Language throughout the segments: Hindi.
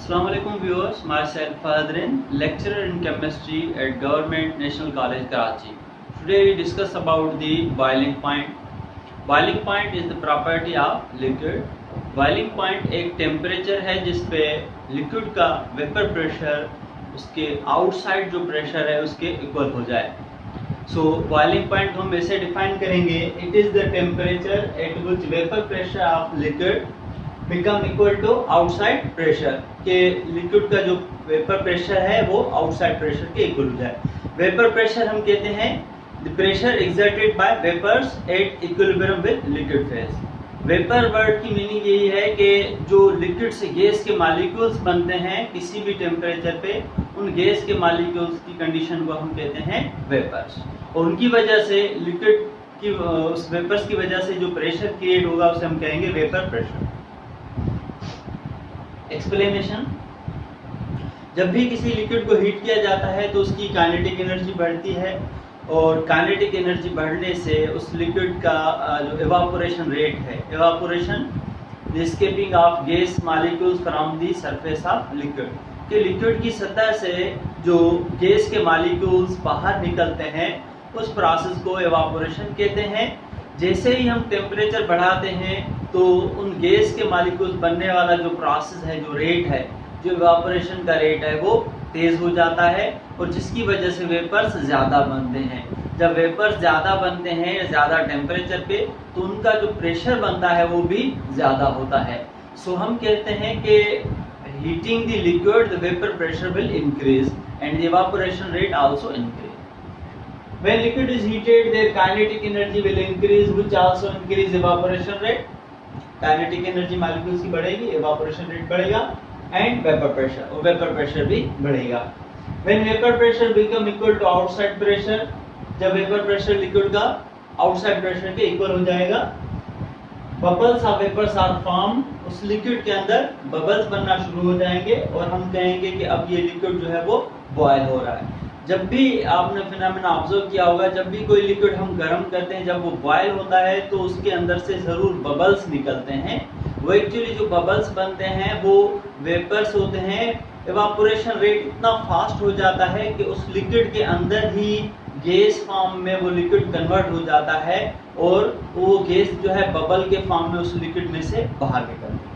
Assalamu alaikum viewers, myself Fahadrin, lecturer in chemistry at Government National College Karachi. Today we discuss about the boiling point. Boiling point is the property of liquid. Boiling point एक टेम्परेचर है जिस पे लिक्विड का वेपर प्रेशर उसके आउटसाइड जो प्रेशर है उसके इक्वल हो जाए. सो बॉइलिंग पॉइंट हम ऐसे डिफाइन करेंगे, it is the temperature at which vapour pressure of liquid become equal to outside pressure, के लिक्विड का जो वेपर प्रेशर है वो आउटसाइड प्रेशर के इक्वल हो जाए. वेपर प्रेशर हम कहते हैं the pressure exerted by vapours at equilibrium with liquid phase. Vapour word की मीनिंग यही है कि जो लिक्विड से गैस के मॉलिक्यूल्स बनते हैं किसी भी टेम्परेचर पे, उन गैस के मॉलिक्यूल्स की कंडीशन को हम कहते हैं वेपर्स, और उनकी वजह से लिक्विड की उस वेपर्स की वजह से जो प्रेशर क्रिएट होगा उसे हम कहेंगे वेपर प्रेशर. एक्सप्लेनेशन, जब भी किसी लिक्विड को हीट किया जाता है तो उसकी काइनेटिक एनर्जी बढ़ती है, और काइनेटिक एनर्जी बढ़ने से उस लिक्विड का जो एवापोरेशन रेट है, evaporation the escaping of gas molecules from the surface of liquid, कि लिक्विड की सतह से जो गैस के मॉलिक्यूल्स बाहर निकलते हैं उस प्रोसेस को एवापोरेशन कहते हैं. जैसे ही हम टेम्परेचर बढ़ाते हैं तो उन गैस के मॉलिक्यूल्स बनने वाला जो प्रोसेस है, जो रेट है, जो इवापोरेशन का रेट है वो तेज हो जाता है, और जिसकी वजह से वेपर्स ज़्यादा बनते हैं. जब वेपर्स ज़्यादा बनते हैं ज़्यादा टेम्परेचर पे तो उनका जो प्रेशर बनता है वो भी ज़्यादा होता है. सो हम कहते हैं कि heating the liquid the vapour pressure will increase and the evaporation rate also increase. When liquid is heated, their kinetic energy will increase, which also increase evaporation rate. Kinetic energy molecules की बढ़ेगी, evaporation rate बढ़ेगा, and vapor pressure, और vapor pressure भी बढ़ेगा. When vapor pressure become equal to outside pressure, जब vapor pressure liquid का outside pressure के equal हो जाएगा, bubbles of vapors are formed, उस liquid के अंदर bubbles बनना शुरू हो जाएंगे, और हम कहेंगे कि अब ये liquid जो है वो boil हो रहा है. जब भी आपने फिनोमेना ऑब्जर्व किया होगा, जब भी कोई लिक्विड हम गर्म करते हैं, जब वो बॉयल होता है तो उसके अंदर से जरूर बबल्स निकलते हैं. वो एक्चुअली जो बबल्स बनते हैं वो वेपर्स होते हैं. इवापोरेशन रेट इतना फास्ट हो जाता है कि उस लिक्विड के अंदर ही गैस फॉर्म में वो लिक्विड कन्वर्ट हो जाता है, और वो गैस जो है बबल के फॉर्म में उस लिक्विड में से बाहर निकलती है.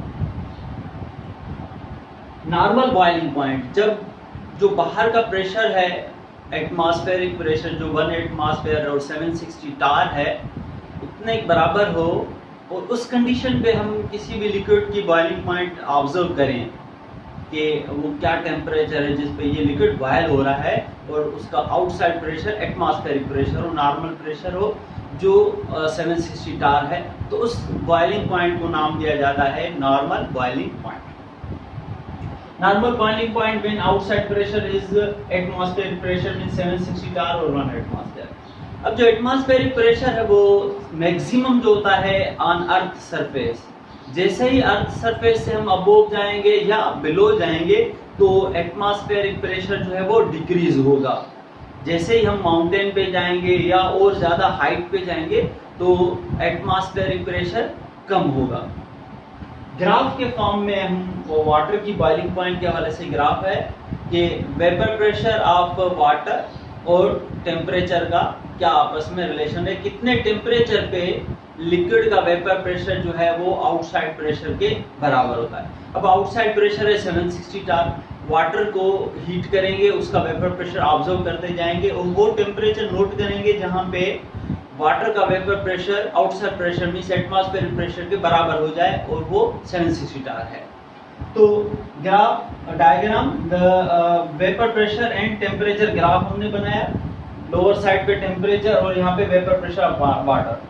नॉर्मल बॉइलिंग पॉइंट, जब जो बाहर का प्रेशर है, एटमॉस्फेरिक प्रेशर जो 1 एटमॉस्फेयर और 760 टार है, उतने बराबर हो, और उस कंडीशन पे हम किसी भी लिक्विड की बॉइलिंग पॉइंट ऑब्जर्व करें कि वो क्या टेम्परेचर है जिस पे ये लिक्विड बॉयल हो रहा है, और उसका आउटसाइड प्रेशर एटमॉस्फेरिक प्रेशर हो, नॉर्मल प्रेशर हो जो 760 टार है, तो उस बॉइलिंग पॉइंट को नाम दिया जाता है normal boiling point. Normal boiling point when outside pressure is atmospheric pressure means 760 bar और 1 atmosphere. अब जो atmospheric pressure है वो मैक्सिमम जो होता है on earth surface. जैसे ही अर्थ सरफेस से हम अबोव जाएंगे या बिलो जाएंगे तो एटमॉस्फेरिक प्रेशर जो है वो डिक्रीज होगा. जैसे ही हम माउंटेन पे जाएंगे या और ज़्यादा हाइट पे जाएंगे तो एटमॉस्फेरिक प्रेशर कम होगा. ग्राफ के फॉर्म में हम वाटर की बॉइलिंग पॉइंट के हवाले से ग्राफ है कि वेपर प्रेशर ऑफ वाटर और टेम्परेचर का क्या आपस में रिलेशन है, कितने टेम्परेचर पे लिक्विड का वेपर प्रेशर जो है वो आउटसाइड प्रेशर के बराबर होता है. अब आउटसाइड प्रेशर है 760 टार, वाटर को हीट करेंगे, उसका वेपर प्रेशर ऑब्जर्व करते जाएंगे, और वो टेम्परेचर नोट करेंगे जहाँ पे वाटर का vapour pressure outside pressure means atmospheric pressure के बराबर हो जाए, और वो 760 टार है. तो graph diagram the vapour pressure and temperature graph हमने बनाया. लोअर साइड पे टेम्परेचर और यहाँ पे वेपर प्रेशर ऑफ वाटर.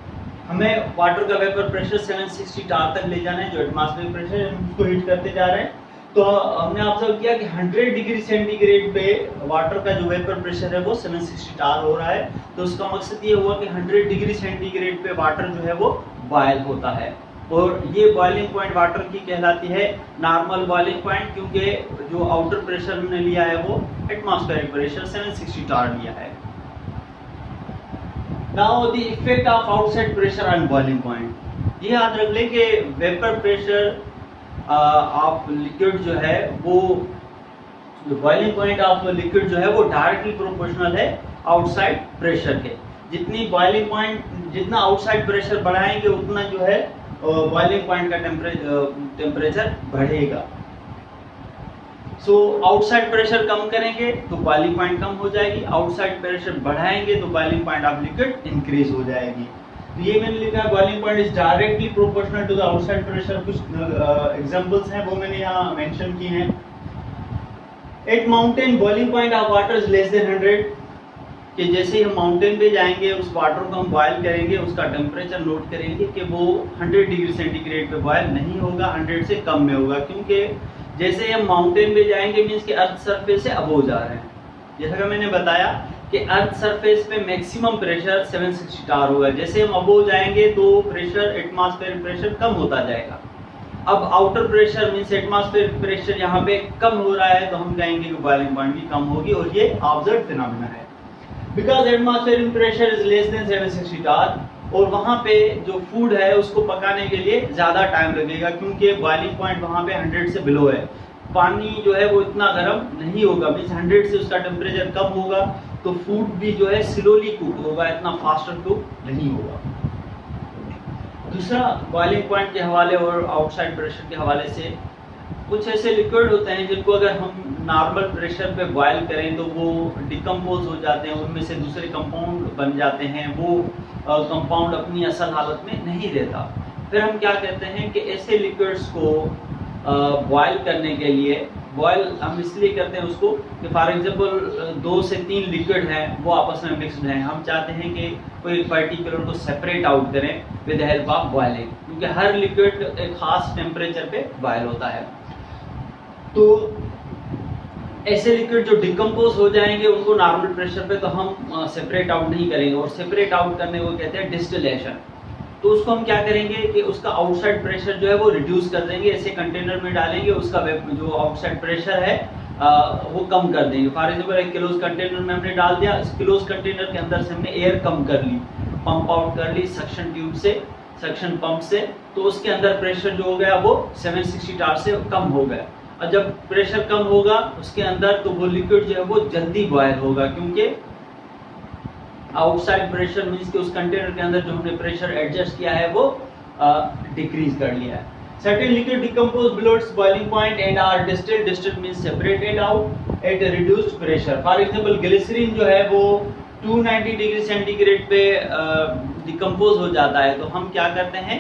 हमें वाटर का वेपर प्रेशर 760 टार तक ले जाना है, जो एटमॉस्फेरिक प्रेशर है, हम उसको हीट करते जा रहे हैं. तो हमने ऑब्जर्व किया कि 100 डिग्री सेंटीग्रेड पे वाटर का जो वेपर प्रेशर है वो 760 टार हो रहा है. तो उसका मकसद ये हुआ कि 100 डिग्री सेंटीग्रेड पे वाटर जो है वो बॉयल होता है, और ये बॉइलिंग पॉइंट वाटर की कहलाती है नॉर्मल बॉइलिंग पॉइंट, क्योंकि जो आउटर प्रेशर हमने लिया है वो एटमॉस्फेरिक प्रेशर 760 टार लिया है. Now the effect of outside pressure on boiling point. ये याद रख लें कि वेपर प्रेशर आप लिक्विड जो है वो बॉइलिंग पॉइंट ऑफ लिक्विड जो है वो डायरेक्टली प्रोपोर्शनल है आउटसाइड प्रेशर के। जितनी बॉइलिंग पॉइंट जितना आउटसाइड प्रेशर बढ़ाएंगे उतना जो है बॉइलिंग पॉइंट का टेम्परेचर बढ़ेगा। सो आउटसाइड प्रेशर कम करेंगे तो बॉइलिंग पॉइंट कम हो जाएगी, आउटसाइड प्रेशर बढ़ाएंगे तो boiling point of liquid increase हो जाएगी। तो ये मैंने लिखा है boiling point is directly proportional to the outside pressure. कुछ एग्जांपल्स हैं वो मैंने यहाँ मेंशन किए हैं। At mountain boiling point of water is less than 100, कि जैसे ही हम माउंटेन पे जाएंगे उस वाटर को हम बॉयल करेंगे, उसका टेम्परेचर नोट करेंगे कि वो 100 डिग्री सेंटीग्रेड पे बॉयल नहीं होगा, 100 से कम में होगा, क्योंकि जैसे ही हम माउंटेन पे जाएंगे मीन्स कि अर्थ सरफेस से अबोव जा रहे हैं। जैसा कि मैंने बताया कि अर्थ सरफेस पे मैक्सिमम प्रेशर 760 टार होगा, जैसे हम अबोव जाएंगे तो प्रेशर एटमॉस्फेरिक प्रेशर कम होता जाएगा। अब outer pressure means atmospheric pressure यहाँ पे कम हो रहा है तो हम कहेंगे कि बॉइलिंग पॉइंट भी कम होगी, और ये ऑब्जर्व फिनोमेना है। Because atmospheric pressure is less then 760 टार, और वहाँ पे जो फूड है उसको पकाने के लिए ज़्यादा टाइम लगेगा, क्योंकि बॉइलिंग पॉइंट वहाँ पे 100 से बिलो है। पानी जो है वो इतना गर्म नहीं होगा, मीन्स 100 से उसका टेम्परेचर कम होगा, तो फूड भी जो है स्लोली कुक होगा, इतना फास्टर कुक नहीं होगा। दूसरा, बॉइलिंग पॉइंट के हवाले और आउटसाइड प्रेशर के हवाले से, कुछ ऐसे लिक्विड होते हैं जिनको अगर हम नॉर्मल प्रेशर पे बॉयल करें तो वो डिकम्पोज हो जाते हैं, उनमें से दूसरे कंपाउंड बन जाते हैं, वो कंपाउंड अपनी असल हालत में नहीं रहता। फिर हम क्या कहते हैं कि ऐसे लिक्विड्स को बॉयल करने के लिए, बॉयल हम इसलिए करते हैं उसको कि फॉर एग्जांपल 2 से 3 लिक्विड हैं वो आपस में मिक्स्ड हैं, हम चाहते हैं कि कोई पर्टिकुलर को सेपरेट आउट करें with the help of boiling, क्योंकि हर लिक्विड एक खास टेम्परेचर पे बॉयल होता है। तो ऐसे लिक्विड जो डिकम्पोज हो जाएंगे उनको नॉर्मल प्रेशर पे तो हम सेपरेट आउट नहीं करेंगे, और सेपरेट आउट करने को कहते हैं डिस्टिलेशन। तो उसको हम क्या करेंगे कि उसका आउटसाइड प्रेशर जो है वो रिड्यूस कर देंगे, ऐसे कंटेनर में डालेंगे, उसका जो आउटसाइड प्रेशर है वो कम कर देंगे। फॉर एग्जाम्पल 1 किलो कंटेनर में हमने डाल दिया, इस किलो कंटेनर के अंदर से हमने एयर कम कर ली, पंप आउट कर ली सक्शन ट्यूब से, सक्शन पंप से, तो उसके अंदर प्रेशर जो हो गया वो 760 टार से कम हो गया। और जब प्रेशर कम होगा उसके अंदर तो वो लिक्विड जो है वो जल्दी बॉयल होगा, क्योंकि आउटसाइड प्रेशर मींस कि उस कंटेनर के अंदर जो हमने प्रेशर एडजस्ट किया है वो डिक्रीज कर लिया है। Certain liquid decompose below its boiling point and are distilled. Distilled means separated out at a reduced pressure. For example, glycerin जो है वो 290 डिग्री सेंटीग्रेड पे डिकम्पोज हो जाता है, तो हम क्या करते हैं,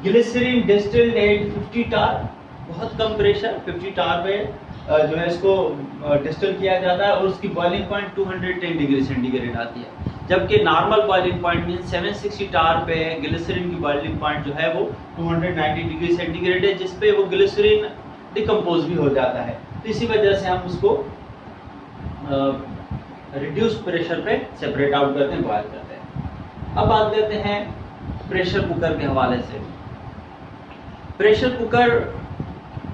ग्लिसरीन डिस्टिल्ड एट 50 टार, बहुत कम प्रेशर 50 टार पे जो है इसको डिस्टिल किया जाता है, और उसकी बॉइलिंग पॉइंट 210 डिग्री सेंटीग्रेड आती है, जबकि नॉर्मल बॉइलिंग पॉइंट मीन 760 टार पे ग्लिसरीन की बॉइलिंग पॉइंट जो है वो 290 डिग्री सेंटीग्रेड है, जिस पे वो ग्लिसरीन डिकम्पोज भी हो जाता है। तो इसी वजह से हम उसको रिड्यूस प्रेशर पे सेपरेट आउट करते हैं, बॉयल करते हैं। अब बात करते हैं प्रेशर कुकर के हवाले से। प्रेशर कुकर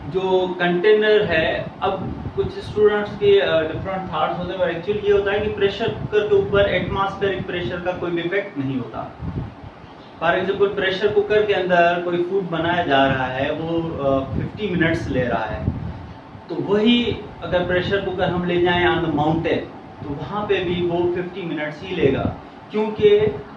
जो कंटेनर है, अब कुछ स्टूडेंट्स के डिफरेंट थॉट्स होते हैं, और एक्चुअली ये होता है कि प्रेशर कुकर के ऊपर एटमॉस्फेरिक प्रेशर का कोई इफेक्ट नहीं होता। फॉर एग्जांपल प्रेशर कुकर के अंदर कोई फूड बनाया जा रहा है, वो 50 मिनट्स ले रहा है, तो वही अगर प्रेशर कुकर हम ले जाएं ऑन द माउंटेन तो वहाँ पे भी वो 50 मिनट्स ही लेगा, क्योंकि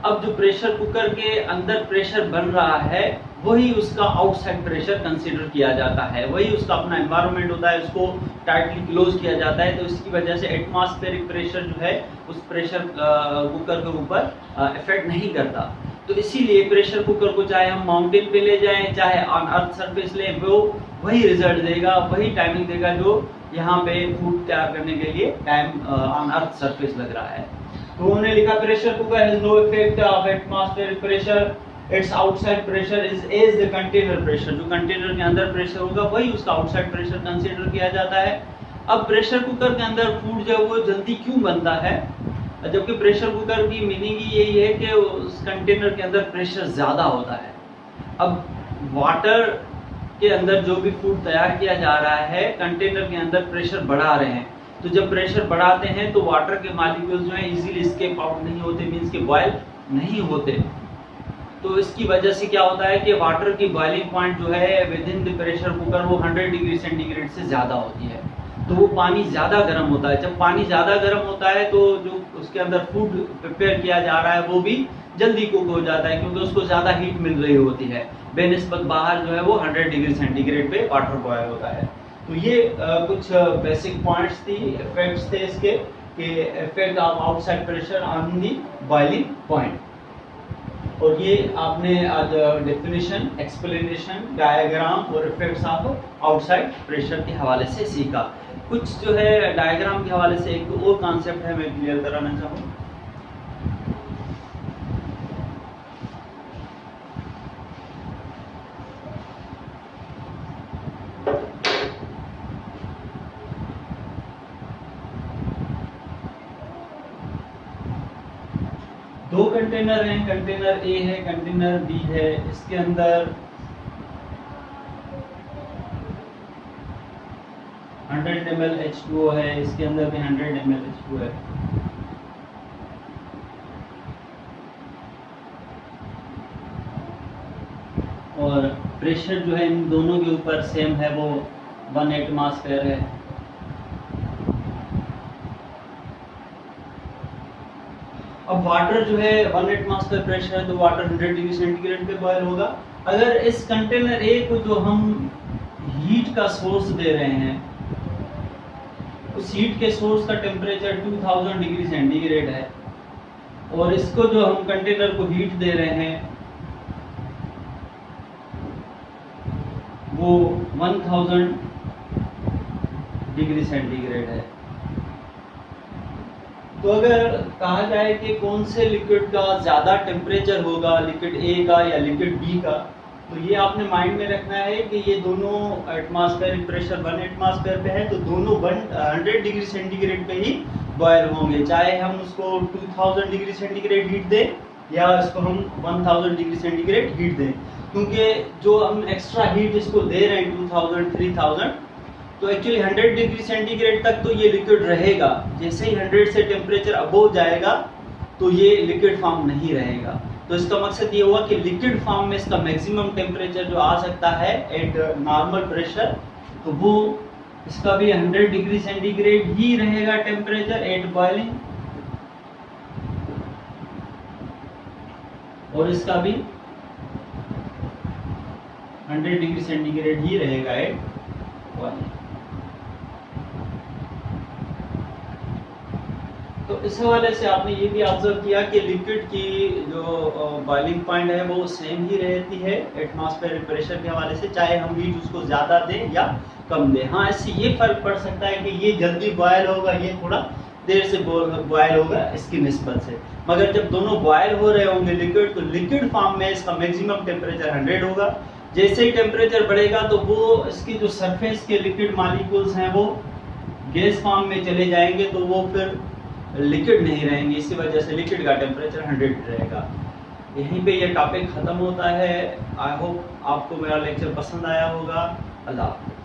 अब जो प्रेशर कुकर के अंदर प्रेशर बन रहा है वही उसका आउटसाइड प्रेशर कंसीडर किया जाता है, वही उसका अपना एनवायरनमेंट होता है, उसको टाइटली क्लोज किया जाता है। तो इसकी वजह से एटमॉस्फेरिक प्रेशर जो है उस प्रेशर कुकर के ऊपर इफेक्ट नहीं करता। तो इसीलिए प्रेशर कुकर को चाहे हम माउंटेन पे ले जाएं चाहे ऑन अर्थ सरफेस लें, वो वही रिजल्ट देगा, वही टाइमिंग देगा जो यहाँ पे फूड तैयार करने के लिए टाइम ऑन अर्थ सरफेस लग रहा है। तो उन्होंने लिखा pressure cooker has no effect of atmospheric pressure, its outside pressure is as the container pressure, जो कंटेनर के अंदर प्रेशर होगा वही उसका आउटसाइड प्रेशर कंसीडर किया जाता है। अब प्रेशर कुकर के अंदर फूड जो है वो जल्दी क्यों बनता है, जबकि प्रेशर कुकर की मीनिंग ही यही है कि उस कंटेनर के अंदर प्रेशर ज़्यादा होता है। अब वाटर के अंदर जो भी फूड तैयार किया जा रहा है कंटेनर के अंदर प्रेशर बढ़ा रहे हैं, तो जब प्रेशर बढ़ाते हैं तो वाटर के मॉलिक्यूल्स जो हैं इजीली एस्केप आउट नहीं होते, मींस के बॉयल नहीं होते। तो इसकी वजह से क्या होता है कि वाटर की बॉइलिंग पॉइंट जो है with in the pressure cooker वो 100 डिग्री सेंटीग्रेड से ज़्यादा होती है, तो वो पानी ज़्यादा गर्म होता है। जब पानी ज़्यादा गर्म होता है तो जो उसके अंदर फूड प्रिपेयर किया जा रहा है वो भी जल्दी कुक हो जाता है, क्योंकि उसको ज़्यादा हीट मिल रही होती है। बेनिस्बत बाहर जो है वो 100 डिग्री सेंटीग्रेड पे वाटर बॉयल होता है। तो ये कुछ बेसिक पॉइंट्स थी, इफेक्ट्स थे इसके, कि effect of outside pressure on the boiling point. और ये आपने आज डेफिनेशन, एक्सप्लेनेशन, डायग्राम और इफेक्ट्स ऑफ आउटसाइड प्रेशर के हवाले से सीखा। कुछ जो है डायग्राम के हवाले से एक और कॉन्सेप्ट है मैं क्लियर कराना चाहूँ। दो कंटेनर हैं, कंटेनर ए है, कंटेनर बी है। इसके अंदर 100 ml H2O है, इसके अंदर भी 100 ml H2O है। और प्रेशर जो है इन दोनों के ऊपर सेम है, वो 1 एटमॉस्फेयर है। अब वाटर जो है 1 एटमॉस्फेयर प्रेशर है, तो वाटर 100 डिग्री सेंटीग्रेड पे बॉयल होगा। अगर इस कंटेनर ए को जो हम हीट का सोर्स दे रहे हैं, उस हीट के सोर्स का टेम्परेचर 2000 डिग्री सेंटीग्रेड है, और इसको जो हम कंटेनर को हीट दे रहे हैं वो 1000 डिग्री सेंटीग्रेड है। तो अगर कहा जाए कि कौन से लिक्विड का ज़्यादा टेम्परेचर होगा, लिक्विड ए का या लिक्विड बी का, तो ये आपने माइंड में रखना है कि ये दोनों एटमॉस्फेरिक प्रेशर 1 एटमॉस्फेयर पे है, तो दोनों 100 डिग्री सेंटीग्रेड पे ही बॉयल होंगे, चाहे हम उसको 2000 डिग्री सेंटीग्रेड हीट दें या इसको हम 1000 डिग्री सेंटीग्रेड हीट दें। क्योंकि जो हम एक्स्ट्रा हीट इसको दे रहे हैं 2000, 3000, तो एक्चुअली 100 डिग्री सेंटीग्रेड तक तो ये लिक्विड रहेगा। जैसे ही 100 से टेम्परेचर अबव जाएगा तो ये लिक्विड फॉर्म नहीं रहेगा। तो इसका मकसद ये हुआ कि लिक्विड फॉर्म में इसका मैक्सिमम टेम्परेचर जो आ सकता है एट नॉर्मल प्रेशर, तो वो इसका भी 100 डिग्री सेंटीग्रेड ही रहेगा टेम्परेचर एट बॉइलिंग, और इसका भी 100 डिग्री सेंटीग्रेड ही रहेगा एट बॉइलिंग। तो इस हवाले से आपने ये भी ऑब्जर्व किया कि लिक्विड की जो बॉइलिंग पॉइंट है वो सेम ही रहती है एटमॉस्फेरिक प्रेशर के हवाले से, चाहे हम हीट उसको ज़्यादा दें या कम दें। हाँ, इससे ये फर्क पड़ सकता है कि ये जल्दी बॉयल होगा, ये थोड़ा देर से बॉयल होगा इसकी निस्बत से। मगर जब दोनों बॉयल हो रहे होंगे लिक्विड, तो लिक्विड फॉर्म में इसका मैक्सिमम टेम्परेचर 100 होगा। जैसे ही टेम्परेचर बढ़ेगा तो वो इसकी जो सरफेस के लिक्विड मॉलिक्यूल्स हैं वो गैस फॉर्म में चले जाएंगे, तो वो फिर लिक्विड नहीं रहेंगे। इसी वजह से लिक्विड का टेम्परेचर 100 रहेगा। यहीं पे ये टॉपिक ख़त्म होता है। आई होप आपको मेरा लेक्चर पसंद आया होगा। अल्लाह हाफ़िज़।